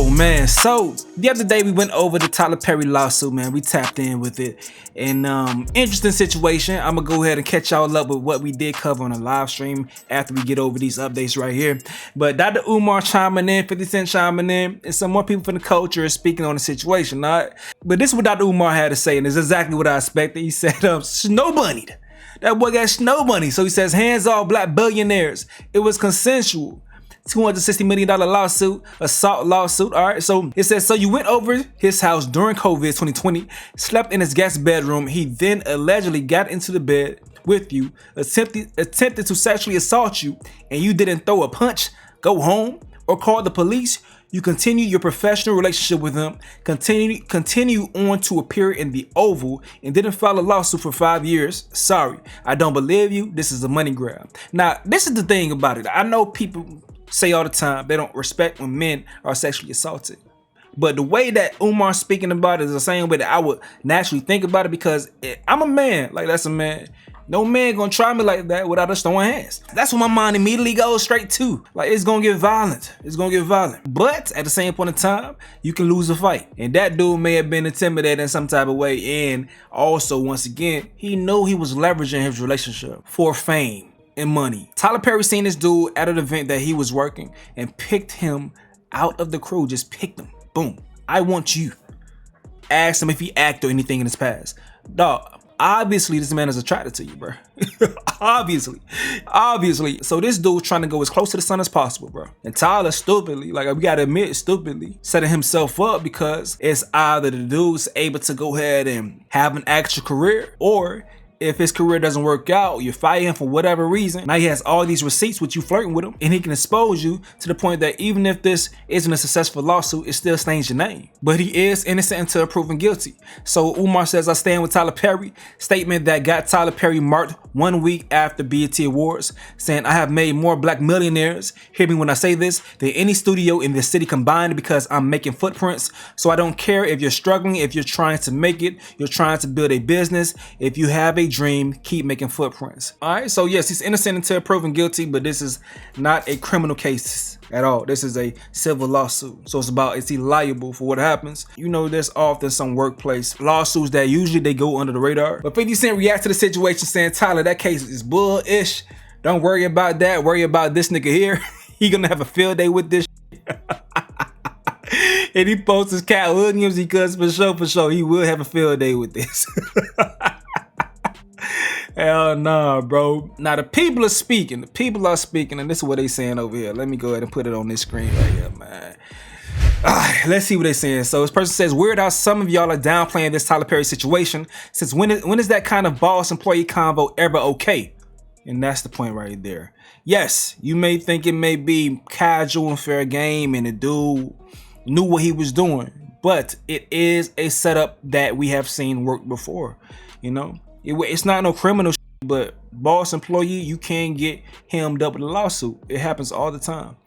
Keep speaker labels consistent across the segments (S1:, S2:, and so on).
S1: Oh man, so the other day we went over the Tyler Perry lawsuit, man. We tapped in with it. And interesting situation. I'm gonna go ahead and catch y'all up with what we did cover on a live stream after we get over these updates right here. But Dr. Umar chiming in, 50 Cent chiming in, and some more people from the culture is speaking on the situation, all right? But this is what Dr. Umar had to say, and it's exactly what I expected. He said, snow bunnied. That boy got snow bunny. So he says, hands off black billionaires. It was consensual. $260 million lawsuit, assault lawsuit. All right, so it says, so you went over his house during COVID 2020, slept in his guest bedroom. He then allegedly got into the bed with you, attempted to sexually assault you, and you didn't throw a punch, go home, or call the police. You continue your professional relationship with him, continue on to appear in the Oval, and didn't file a lawsuit for 5 years. Sorry, I don't believe you. This is a money grab. Now, this is the thing about it. I know people say all the time they don't respect when men are sexually assaulted. But the way that Umar's speaking about it is the same way that I would naturally think about it, because I'm a man. Like, that's a man. No man gonna try me like that without us throwing hands. That's what my mind immediately goes straight to. Like, it's gonna get violent. It's gonna get violent. But at the same point in time, you can lose a fight. And that dude may have been intimidated in some type of way. And also, once again, he knew he was leveraging his relationship for fame and money. Tyler Perry seen this dude at an event that he was working and picked him out of the crew. Just picked him. Boom. I want you. Asked him if he acted or anything in his past. Dog, obviously this man is attracted to you, bro. Obviously. So this dude trying to go as close to the sun as possible, bro. And Tyler stupidly, like, we gotta admit, stupidly setting himself up, because it's either the dude's able to go ahead and have an actual career, or if his career doesn't work out, you fire him for whatever reason. Now he has all these receipts with you flirting with him, and he can expose you to the point that even if this isn't a successful lawsuit, it still stains your name. But he is innocent until proven guilty. So Umar says, I stand with Tyler Perry. Statement that got Tyler Perry marked 1 week after BET Awards, saying, I have made more black millionaires, hear me when I say this, than any studio in the city combined, because I'm making footprints. So I don't care if you're struggling, if you're trying to make it, you're trying to build a business. If you have a dream, keep making footprints. All right, so yes, he's innocent until proven guilty, but this is not a criminal case at all. This is a civil lawsuit. So it's about, is he liable for what happens? You know, there's often some workplace lawsuits that usually they go under the radar. But 50 Cent reacts to the situation saying, Tyler, that case is bullish. Don't worry about that. Worry about this nigga here. He gonna have a field day with this. And he posts his Cat Williams because for sure, he will have a field day with this. Hell nah, bro. Now the people are speaking. And this is what they saying over here. Let me go ahead and put it on this screen right here, man. Alright, let's see what they're saying. So this person says, weird how some of y'all are downplaying this Tyler Perry situation. Since when is that kind of boss-employee convo ever okay? And that's the point right there. Yes, you may think it may be casual and fair game, and the dude knew what he was doing, but it is a setup that we have seen work before, you know? It's not no criminal shit, but boss employee, you can get hemmed up with a lawsuit. It happens all the time.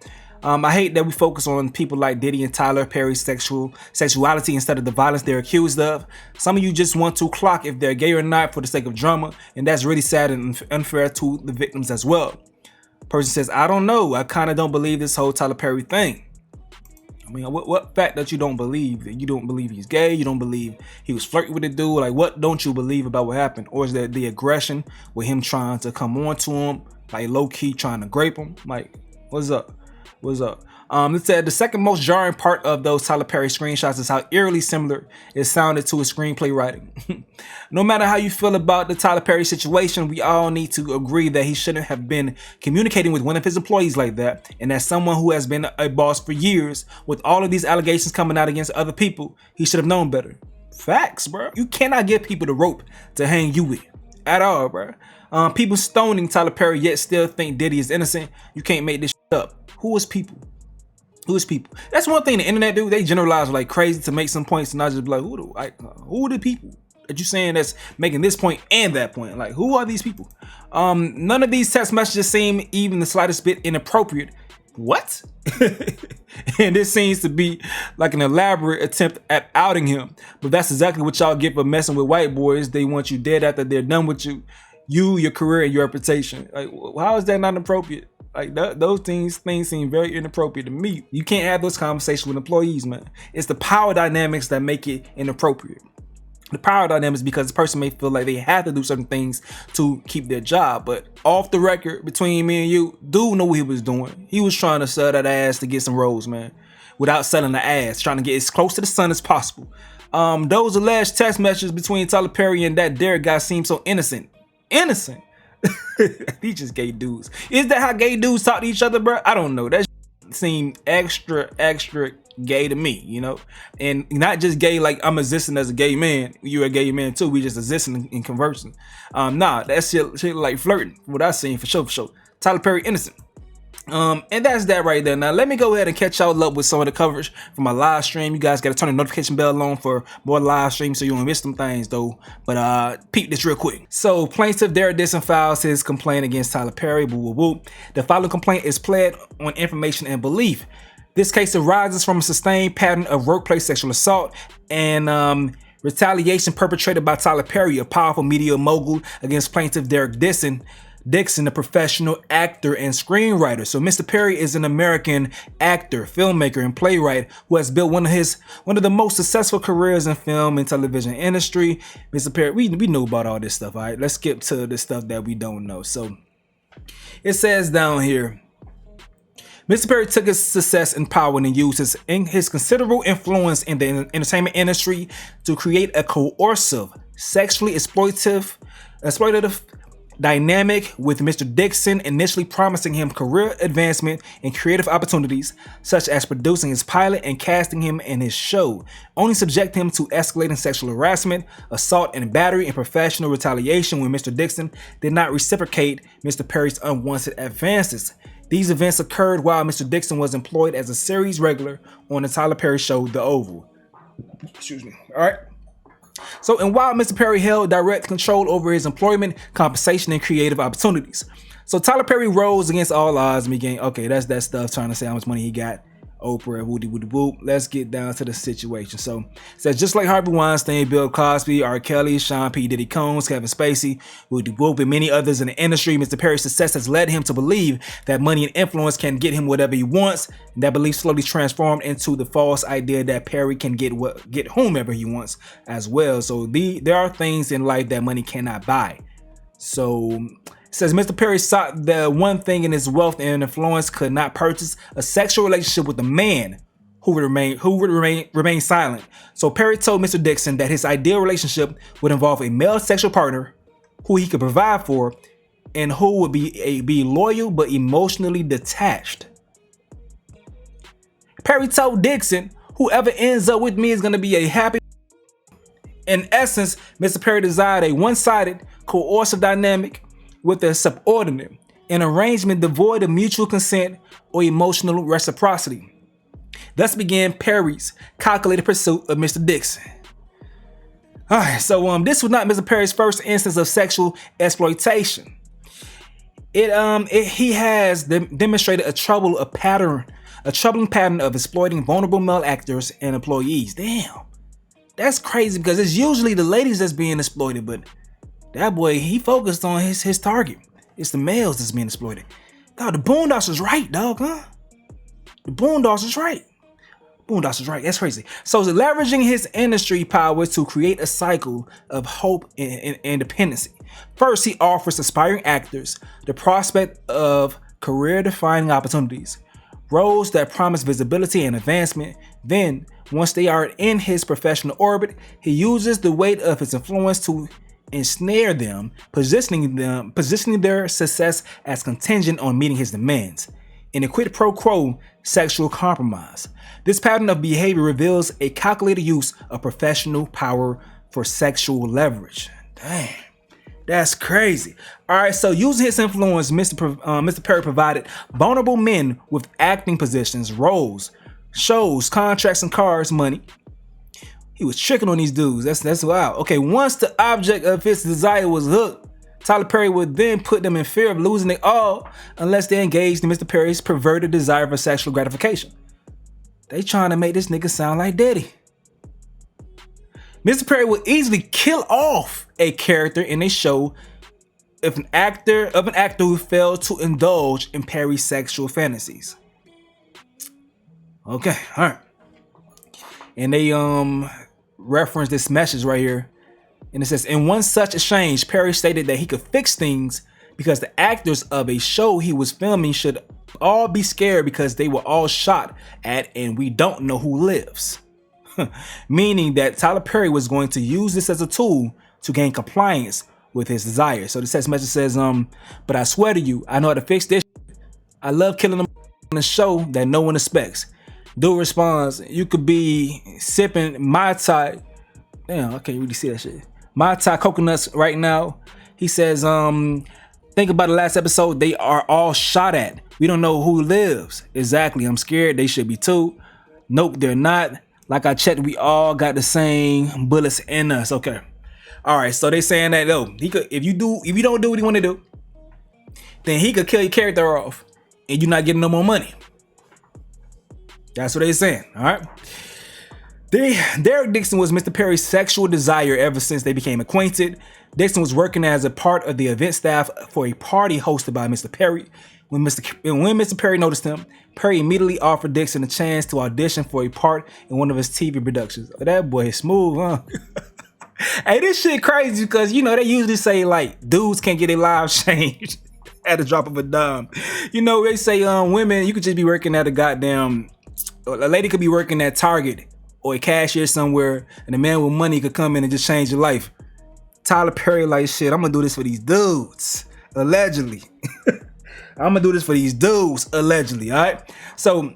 S1: I hate that we focus on people like Diddy and Tyler Perry's sexuality instead of the violence they're accused of. Some of you just want to clock if they're gay or not for the sake of drama, and that's really sad and unfair to the victims as well. Person says, I don't know. I kind of don't believe this whole Tyler Perry thing. I mean, what fact that you don't believe? That you don't believe he's gay? You don't believe he was flirting with a dude? Like, what don't you believe about what happened? Or is that the aggression with him trying to come on to him, like low-key trying to grape him? Like, what's up? It said the second most jarring part of those Tyler Perry screenshots is how eerily similar it sounded to his screenplay writing. No matter how you feel about the Tyler Perry situation, we all need to agree that he shouldn't have been communicating with one of his employees like that. And as someone who has been a boss for years, with all of these allegations coming out against other people, he should have known better. Facts, bro. You cannot give people the rope to hang you with at all, bro. People stoning Tyler Perry yet still think Diddy is innocent. You can't make this shit up. Who is people? That's one thing the internet do. They generalize like crazy to make some points, and I just be like, who are the people that you saying that's making this point and that point? Like, who are these people? None of these text messages seem even the slightest bit inappropriate. What? And this seems to be like an elaborate attempt at outing him. But that's exactly what y'all get for messing with white boys. They want you dead after they're done with you, your career, and your reputation. Like, how is that not appropriate? Like those things seem very inappropriate to me. You can't have those conversations with employees, man. It's the power dynamics that make it inappropriate. The power dynamics because the person may feel like they have to do certain things to keep their job, but off the record between me and you, dude know what he was doing. He was trying to sell that ass to get some roles, man, without selling the ass, trying to get as close to the sun as possible. Those alleged text messages between Tyler Perry and that Derek guy seem so innocent. These just gay dudes. Is that how gay dudes talk to each other, bro? I don't know. That seemed extra gay to me, you know? And not just gay like I'm existing as a gay man. You're a gay man too. We just existing and conversing. Nah, that shit like flirting. What I seen for sure. Tyler Perry innocent. And that's that right there. Now let me go ahead and catch y'all up with some of the coverage from my live stream. You guys got to turn the notification bell on for more live streams so you don't miss them things though. But peep this real quick. So plaintiff Derek Dixon files his complaint against Tyler Perry. The following complaint is pled on information and belief. This case arises from a sustained pattern of workplace sexual assault and retaliation perpetrated by Tyler Perry, a powerful media mogul, against plaintiff Derek Dixon, a professional actor and screenwriter. So Mr. Perry is an American actor, filmmaker, and playwright who has built one of the most successful careers in film and television industry. Mr. Perry, we know about all this stuff, all right? Let's skip to the stuff that we don't know. So it says down here, Mr. Perry took his success and power and used his considerable influence in the entertainment industry to create a coercive, sexually exploitative dynamic with Mr. Dixon, initially promising him career advancement and creative opportunities, such as producing his pilot and casting him in his show, only subject him to escalating sexual harassment, assault and battery, and professional retaliation when Mr. Dixon did not reciprocate Mr. Perry's unwanted advances. These events occurred while Mr. Dixon was employed as a series regular on the Tyler Perry show, The Oval. Excuse me. All right. So, and while Mr. Perry held direct control over his employment, compensation, and creative opportunities. So Tyler Perry rose against all odds and began, okay, that's that stuff trying to say how much money he got. Oprah, woody whoop. Let's get down to the situation. So it says, just like Harvey Weinstein, Bill Cosby, R. Kelly, Sean P. Diddy Combs, Kevin Spacey, woody whoop, and many others in the industry, Mr. Perry's success has led him to believe that money and influence can get him whatever he wants. And that belief slowly transformed into the false idea that Perry can get whomever he wants as well. So there are things in life that money cannot buy. So it says Mr. Perry sought the one thing in his wealth and influence could not purchase: a sexual relationship with a man who would remain silent. So Perry told Mr. Dixon that his ideal relationship would involve a male sexual partner who he could provide for and who would be loyal but emotionally detached. Perry told Dixon, whoever ends up with me is going to be a happy. In essence, Mr. Perry desired a one-sided, coercive dynamic with a subordinate, an arrangement devoid of mutual consent or emotional reciprocity. Thus began Perry's calculated pursuit of Mr. Dixon. Alright, so this was not Mr. Perry's first instance of sexual exploitation. He has demonstrated a troubling pattern of exploiting vulnerable male actors and employees. Damn, that's crazy because it's usually the ladies that's being exploited, but that boy, he focused on his target. It's the males that's being exploited. Dog, the Boondocks is right, dog, huh? The Boondocks is right. Boondocks is right. That's crazy. So leveraging his industry power to create a cycle of hope and independency. First, he offers aspiring actors the prospect of career-defining opportunities, roles that promise visibility and advancement. Then, once they are in his professional orbit, he uses the weight of his influence to ensnare them, positioning their success as contingent on meeting his demands. In a quid pro quo sexual compromise. This pattern of behavior reveals a calculated use of professional power for sexual leverage. Damn, that's crazy. All right, so using his influence, Mr. Perry provided vulnerable men with acting positions, roles, shows, contracts, and cars, money. He was tricking on these dudes. That's wild. Okay, once the object of his desire was hooked, Tyler Perry would then put them in fear of losing it all unless they engaged in Mr. Perry's perverted desire for sexual gratification. They trying to make this nigga sound like daddy. Mr. Perry would easily kill off a character in a show an actor who failed to indulge in Perry's sexual fantasies. Okay, all right. And they reference this message right here. And it says, in one such exchange, Perry stated that he could fix things because the actors of a show he was filming should all be scared because they were all shot at and we don't know who lives. Meaning that Tyler Perry was going to use this as a tool to gain compliance with his desires. So the text message says, but I swear to you, I know how to fix this. I love killing them on a show that no one expects. Dude responds, you could be sipping Mai Tai. Damn, I can't really see that shit. Mai Tai coconuts right now. He says, think about the last episode. They are all shot at. We don't know who lives. Exactly. I'm scared. They should be too. Nope, they're not. Like I checked, we all got the same bullets in us. Okay. All right. So they saying that though, he could, if you don't do what he want to do, then he could kill your character off, and you're not getting no more money. That's what they're saying. All right. Derek Dixon was Mr. Perry's sexual desire ever since they became acquainted. Dixon was working as a part of the event staff for a party hosted by Mr. Perry. When Mr. Perry noticed him, Perry immediately offered Dixon a chance to audition for a part in one of his TV productions. Oh, that boy is smooth, huh? Hey, this shit crazy because, you know, they usually say, like, dudes can't get their lives changed at the drop of a dime. You know, they say women, you could just be working at a lady could be working at Target or a cashier somewhere, and a man with money could come in and just change your life. Tyler Perry like, shit, I'm gonna do this for these dudes, allegedly. I'm gonna do this for these dudes, allegedly, all right? So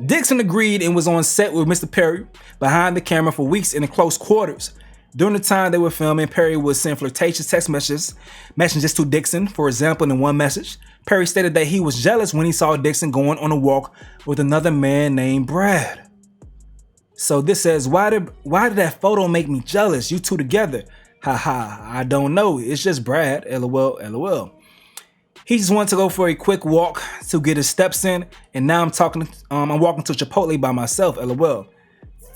S1: Dixon agreed and was on set with Mr. Perry behind the camera for weeks in close quarters. During the time they were filming, Perry would send flirtatious text messages to Dixon. For example, in one message, Perry stated that he was jealous when he saw Dixon going on a walk with another man named Brad. So this says, why did that photo make me jealous? You two together. Haha, I don't know. It's just Brad. LOL, LOL. He just wanted to go for a quick walk to get his steps in, and now I'm walking to Chipotle by myself. LOL.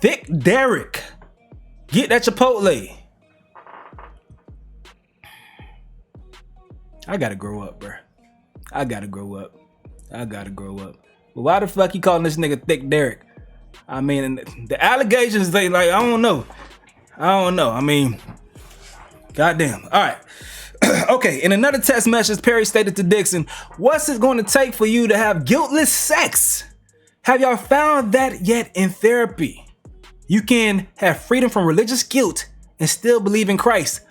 S1: Thick Derek. Get that Chipotle. I gotta grow up, bro. I gotta grow up. But why the fuck you calling this nigga Thick Derek? I mean, the allegations, they like, I don't know. I mean, goddamn. All right. Okay, in another text message, Perry stated to Dixon, what's it going to take for you to have guiltless sex? Have y'all found that yet in therapy? You can have freedom from religious guilt and still believe in Christ.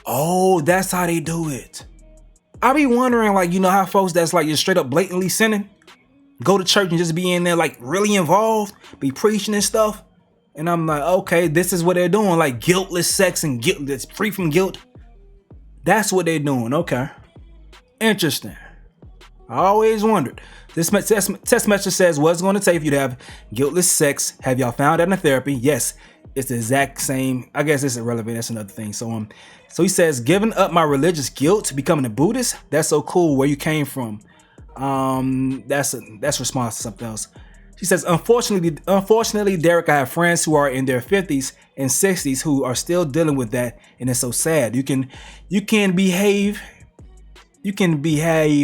S1: Oh, that's how they do it. I be wondering, like, you know how folks that's like just straight up blatantly sinning, go to church and just be in there like really involved, be preaching and stuff. And I'm like, okay, this is what they're doing, like guiltless sex and guilt that's free from guilt. That's what they're doing. Okay. Interesting. I always wondered. This text message says, what's going to take for you to have guiltless sex? Have y'all found that in therapy? Yes, it's the exact same. I guess it's irrelevant. That's another thing. So he says, giving up my religious guilt, becoming a Buddhist. That's so cool. Where you came from. That's response to something else. She says, unfortunately, Derek, I have friends who are in their 50s and 60s who are still dealing with that, and it's so sad. You can behave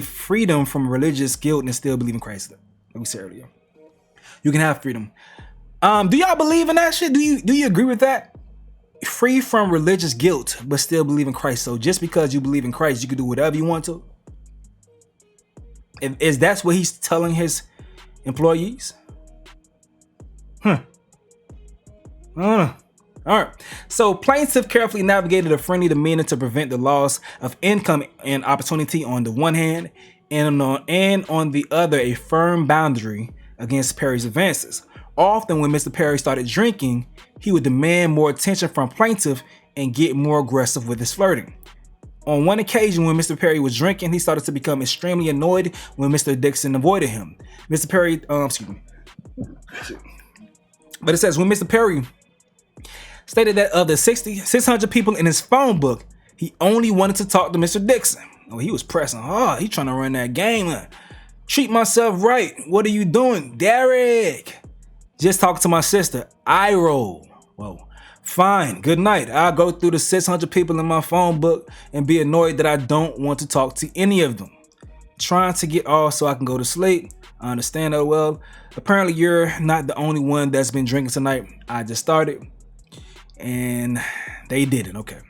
S1: freedom from religious guilt and still believe in Christ. Let me say earlier. You can have freedom. Do y'all believe in that shit? Do you agree with that? Free from religious guilt, but still believe in Christ. So just because you believe in Christ, you can do whatever you want to. Is that what he's telling his employees? I don't know. All right. So plaintiff carefully navigated a friendly demeanor to prevent the loss of income and opportunity on the one hand, and on the other, a firm boundary against Perry's advances. Often when Mr. Perry started drinking, he would demand more attention from plaintiff and get more aggressive with his flirting. On one occasion when Mr. Perry was drinking, he started to become extremely annoyed when Mr. Dixon avoided him. Mr. Perry, But it says when Mr. Perry stated that of the 600 people in his phone book, he only wanted to talk to Mr. Dixon. Oh, he was pressing hard. He trying to run that game. Treat myself right. What are you doing, Derek? Just talking to my sister. I roll. Whoa. Fine, good night. I'll go through the 600 people in my phone book and be annoyed that I don't want to talk to any of them. Trying to get off so I can go to sleep. I understand that well. Apparently you're not the only one that's been drinking tonight. I just started and they didn't. Okay.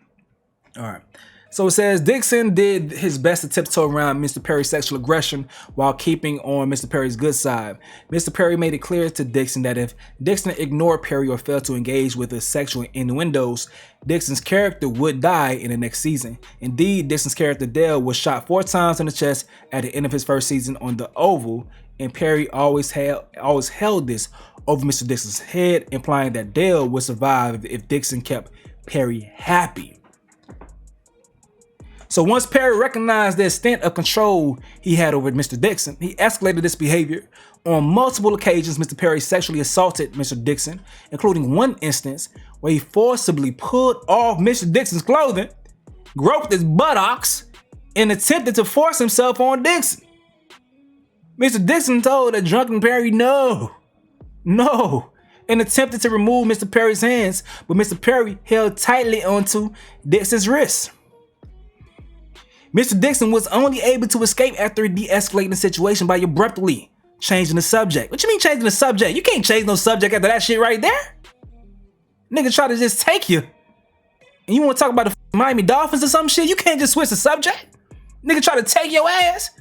S1: All right. So it says Dixon did his best to tiptoe around Mr. Perry's sexual aggression while keeping on Mr. Perry's good side. Mr. Perry made it clear to Dixon that if Dixon ignored Perry or failed to engage with the sexual innuendos, Dixon's character would die in the next season. Indeed, Dixon's character Dale was shot 4 times in the chest at the end of his first season on the Oval, and Perry always held this over Mr. Dixon's head, implying that Dale would survive if Dixon kept Perry happy. So once Perry recognized the extent of control he had over Mr. Dixon, he escalated this behavior. On multiple occasions, Mr. Perry sexually assaulted Mr. Dixon, including one instance where he forcibly pulled off Mr. Dixon's clothing, groped his buttocks, and attempted to force himself on Dixon. Mr. Dixon told the drunken Perry no, and attempted to remove Mr. Perry's hands, but Mr. Perry held tightly onto Dixon's wrists. Mr. Dixon was only able to escape after de-escalating the situation by abruptly changing the subject. What you mean changing the subject? You can't change no subject after that shit right there. Nigga try to just take you. And you want to talk about the Miami Dolphins or some shit? You can't just switch the subject. Nigga try to take your ass.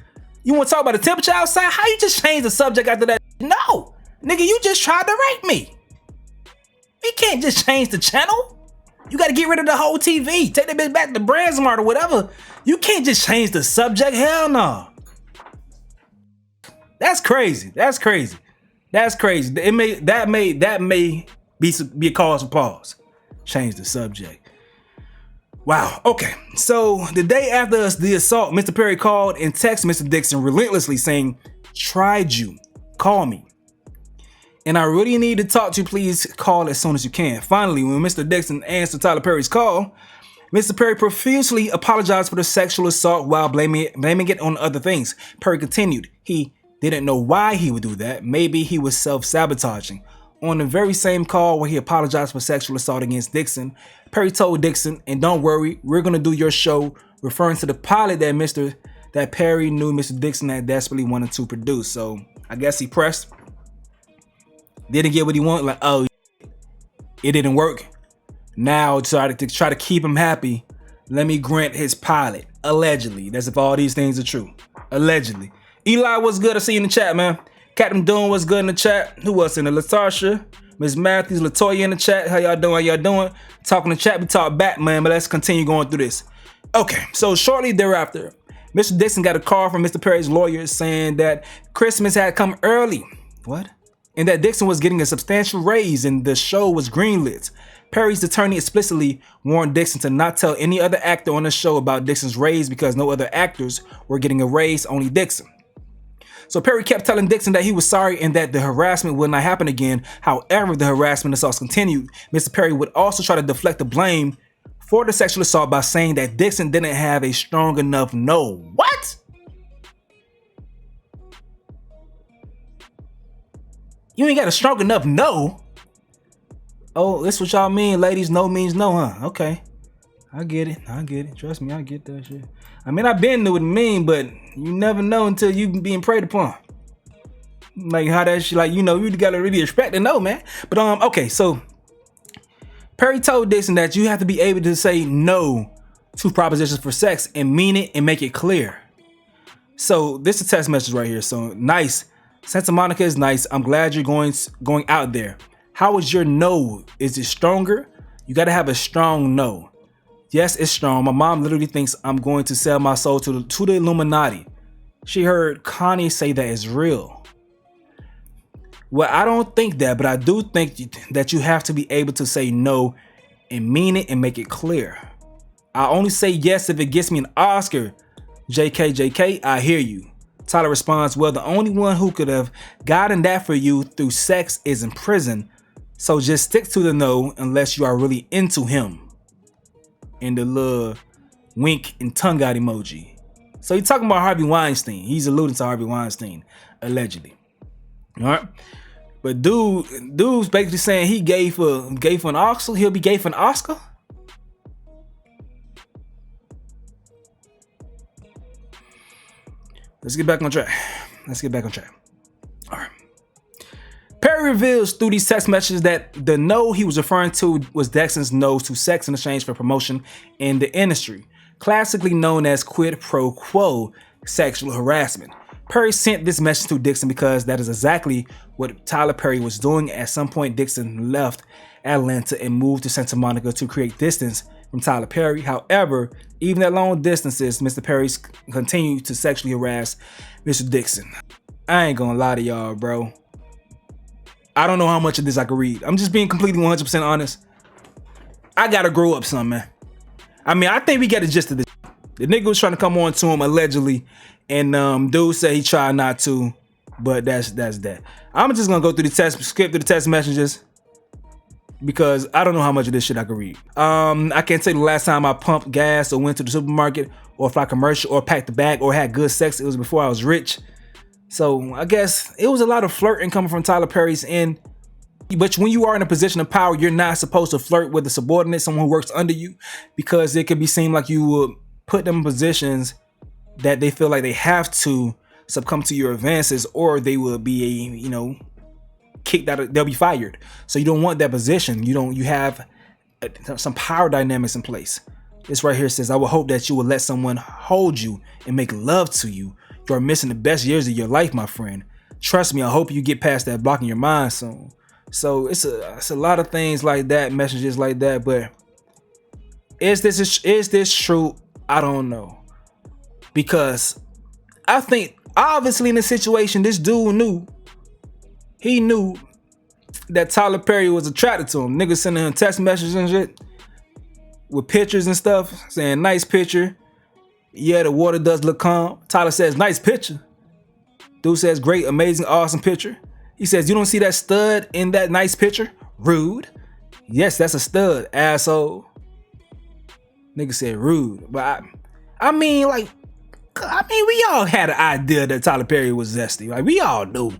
S1: You want to talk about the temperature outside? How you just change the subject after that? No. Nigga, you just tried to rape me. You can't just change the channel. You gotta get rid of the whole TV. Take that bitch back to Brandsmart or whatever. You can't just change the subject. Hell no. That's crazy. That's crazy. That's crazy. That may be a cause for pause. Change the subject. Wow. Okay. So the day after the assault, Mr. Perry called and texted Mr. Dixon relentlessly saying, "Tried you. Call me. And I really need to talk to you. Please call as soon as you can." Finally, when Mr. Dixon answered Tyler Perry's call, Mr. Perry profusely apologized for the sexual assault while blaming it on other things. Perry continued. He didn't know why he would do that. Maybe he was self-sabotaging. On the very same call where he apologized for sexual assault against Dixon, Perry told Dixon, "And don't worry, we're going to do your show," referring to the pilot that Perry knew Mr. Dixon had desperately wanted to produce. So I guess he pressed. Didn't get what he wanted, like, oh, it didn't work. Now try to keep him happy, let me grant his pilot. Allegedly. That's if all these things are true. Allegedly. Eli, what's good? I see you in the chat, man. Captain Doom, what's good in the chat? Who else in there? Latasha, Miss Matthews, Latoya in the chat. How y'all doing? How y'all doing? Talking in the chat, we talk back, man, but let's continue going through this. Okay, so shortly thereafter, Mr. Dixon got a call from Mr. Perry's lawyer saying that Christmas had come early. What? And that Dixon was getting a substantial raise and the show was greenlit. Perry's attorney explicitly warned Dixon to not tell any other actor on the show about Dixon's raise because no other actors were getting a raise, only Dixon. So Perry kept telling Dixon that he was sorry and that the harassment would not happen again. However, the harassment assaults continued. Mr. Perry would also try to deflect the blame for the sexual assault by saying that Dixon didn't have a strong enough no. What? You ain't got a strong enough no? Oh, that's what y'all mean, ladies. No means no, huh? Okay. I get it. Trust me, I get that shit. I mean, I've been knew what it mean, but you never know until you being preyed upon. Like how that shit, like, you know, you gotta really expect to know, man. But okay, so Perry told Dixon that you have to be able to say no to propositions for sex and mean it and make it clear. So this is a text message right here. So nice. Santa Monica is nice. I'm glad you're going out there. How is your no? Is it stronger? You got to have a strong no. Yes, it's strong. My mom literally thinks I'm going to sell my soul to the Illuminati. She heard Kanye say that is real. Well, I don't think that, but I do think that you have to be able to say no and mean it and make it clear. I only say yes if it gets me an Oscar. JK, I hear you. Tyler responds, well, the only one who could have gotten that for you through sex is in prison. So just stick to the no unless you are really into him. And the little wink and tongue out emoji. So he's talking about Harvey Weinstein. He's alluding to Harvey Weinstein, allegedly. All right. But dude's basically saying he gay for an Oscar. He'll be gay for an Oscar. Let's get back on track. All right. Perry reveals through these text messages that the no he was referring to was Dixon's no to sex in exchange for promotion in the industry, classically known as quid pro quo sexual harassment. Perry sent this message to Dixon because that is exactly what Tyler Perry was doing. At some point, Dixon left Atlanta and moved to Santa Monica to create distance from Tyler Perry. However, even at long distances, Mr. Perry continued to sexually harass Mr. Dixon. I ain't gonna lie to y'all, bro. I don't know how much of this I can read. I'm just being completely 100% honest. I gotta grow up some, man. I mean, I think we get the gist of this. The nigga was trying to come on to him allegedly, and dude said he tried not to, but that's that. I'm just gonna go through the text, skip through the text messages, because I don't know how much of this shit I can read. I can't tell you the last time I pumped gas or went to the supermarket or fly commercial or packed the bag or had good sex. It was before I was rich. So I guess it was a lot of flirting coming from Tyler Perry's end. But when you are in a position of power, you're not supposed to flirt with a subordinate, someone who works under you, because it could be seen like you would put them in positions that they feel like they have to succumb to your advances, or they will be, kicked out. They'll be fired. So you don't want that position. You have some power dynamics in place. This right here says, I would hope that you will let someone hold you and make love to you. You are missing the best years of your life, my friend. Trust me, I hope you get past that block in your mind soon. So it's a lot of things like that, messages like that. But is this true? I don't know. Because I think obviously in this situation, this dude knew. He knew that Tyler Perry was attracted to him. Niggas sending him text messages and shit with pictures and stuff, saying nice picture. Yeah, the water does look calm. Tyler says, nice picture. Dude says, great, amazing, awesome picture. He says, you don't see that stud in that nice picture? Rude. Yes, that's a stud, asshole. Nigga said rude. But I mean, we all had an idea that Tyler Perry was zesty. Like, we all knew.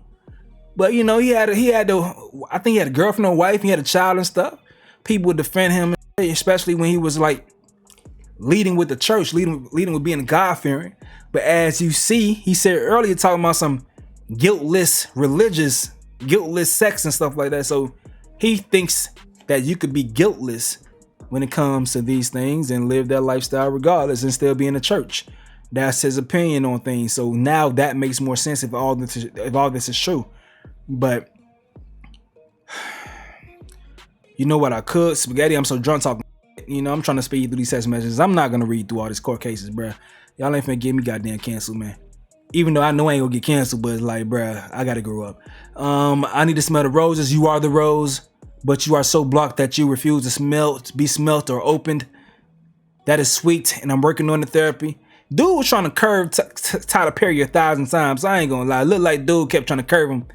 S1: But he had I think he had a girlfriend or wife, he had a child and stuff. People would defend him, especially when he was like leading with the church, leading with being God-fearing. But as you see, he said earlier, talking about some guiltless sex and stuff like that. So he thinks that you could be guiltless when it comes to these things and live that lifestyle regardless and still be in the church. That's his opinion on things. So now that makes more sense if all this is true. But you know what I could? Spaghetti, I'm so drunk talking. I'm trying to speed through these text messages. I'm not going to read through all these court cases, bruh. Y'all ain't finna get me goddamn canceled, man. Even though I know I ain't gonna get canceled, but it's like, bruh, I gotta grow up. I need to smell the roses. You are the rose, but you are so blocked that you refuse to be smelt or opened. That is sweet, and I'm working on the therapy. Dude was trying to curve Tyler Perry 1,000 times. I ain't gonna lie. Looked like dude kept trying to curve him,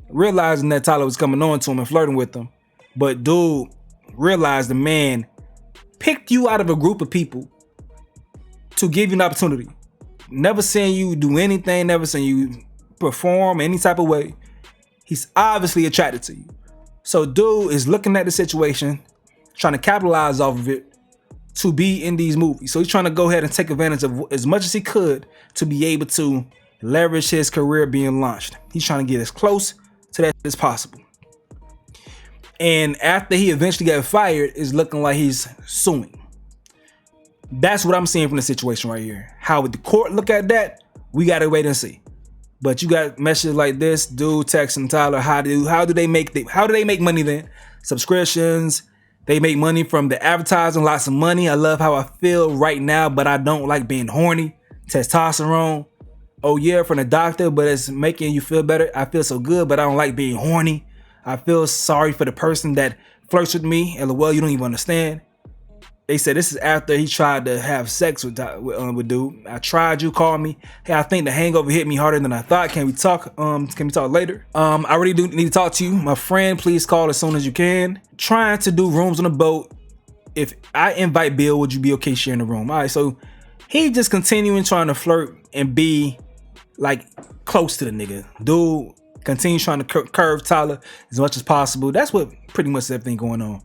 S1: realizing that Tyler was coming on to him and flirting with him. But dude realized the man picked you out of a group of people to give you an opportunity. Never seen you do anything, never seen you perform any type of way. He's obviously attracted to you. So dude is looking at the situation, trying to capitalize off of it to be in these movies. So he's trying to go ahead and take advantage of as much as he could to be able to leverage his career being launched. He's trying to get as close to that as possible. And after he eventually got fired, it's looking like he's suing. That's what I'm seeing from the situation right here. How would the court look at that? We gotta wait and see. But you got messages like this, dude texting Tyler, how do they make money then? Subscriptions, they make money from the advertising, lots of money. I love how I feel right now, but I don't like being horny. Testosterone. Oh yeah, from the doctor, but it's making you feel better. I feel so good, but I don't like being horny. I feel sorry for the person that flirts with me. LOL, you don't even understand. They said this is after he tried to have sex with dude. I tried, you called me. Hey, I think the hangover hit me harder than I thought. Can we talk? Can we talk later? I really do need to talk to you. My friend, please call as soon as you can. Trying to do rooms on the boat. If I invite Bill, would you be okay sharing the room? All right, so he just continuing trying to flirt and be like close to the nigga. Dude continue trying to curve Tyler as much as possible. That's what pretty much everything going on.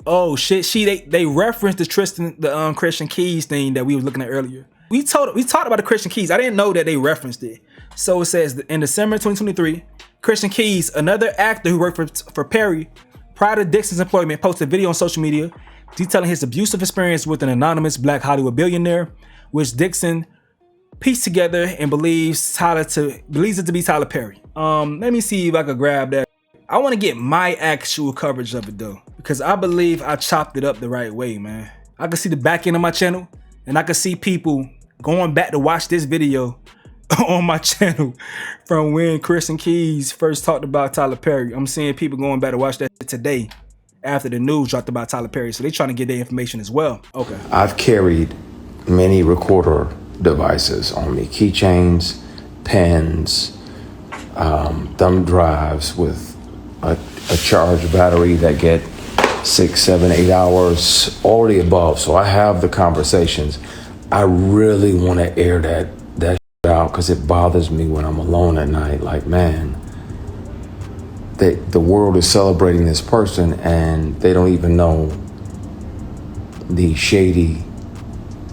S1: Oh shit, they referenced the Christian Keys thing that we were looking at earlier. We talked about the Christian Keys. I didn't know that they referenced it. So it says in December 2023, Christian Keys, another actor who worked for Perry prior to Dixon's employment, posted a video on social media detailing his abusive experience with an anonymous Black Hollywood billionaire, which Dixon pieced together and believes it to be Tyler Perry. Let me see if I could grab that. I want to get my actual coverage of it though, because I believe I chopped it up the right way, man. I can see the back end of my channel, and I can see people going back to watch this video on my channel from when Christian Keys first talked about Tyler Perry. I'm seeing people going back to watch that today after the news dropped about Tyler Perry, so they're trying to get their information as well. Okay.
S2: I've carried many recorder devices on me, keychains, pens, thumb drives with a charged battery that get 6, 7, 8 hours, all the above. So I have the conversations. I really want to air that out because it bothers me when I'm alone at night. Like, man, the world is celebrating this person and they don't even know the shady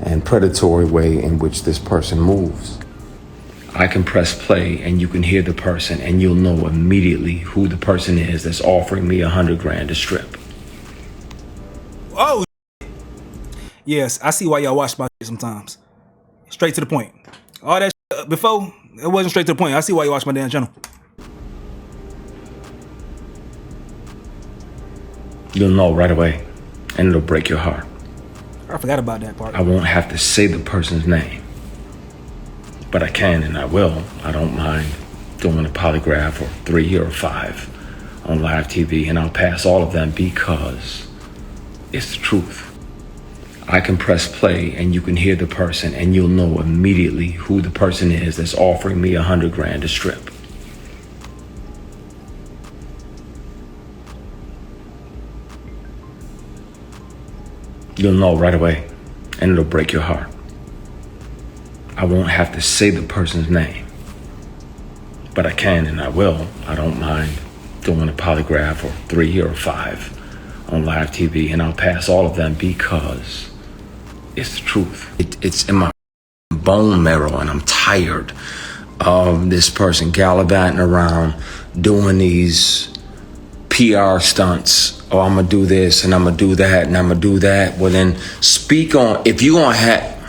S2: and predatory way in which this person moves. I can press play and you can hear the person and you'll know immediately who the person is that's offering me $100,000 to strip.
S1: Oh, yes, I see why y'all watch my shit sometimes. Straight to the point. All that shit before, it wasn't straight to the point. I see why you watch my damn channel.
S2: You'll know right away, and it'll break your heart.
S1: I forgot about that part.
S2: I won't have to say the person's name, but I can and I will. I don't mind doing a polygraph or 3 or 5 on live TV, and I'll pass all of them because it's the truth. I can press play and you can hear the person and you'll know immediately who the person is that's offering me $100,000 to strip. You'll know right away, and it'll break your heart. I won't have to say the person's name, but I can and I will. I don't mind doing a polygraph or 3 or 5 on live TV, and I'll pass all of them because it's the truth. It's in my bone marrow, and I'm tired of this person gallivanting around doing these PR stunts. Oh, I'm gonna do this and I'm gonna do that and I'm gonna do that. Well, then speak on, if you gonna have,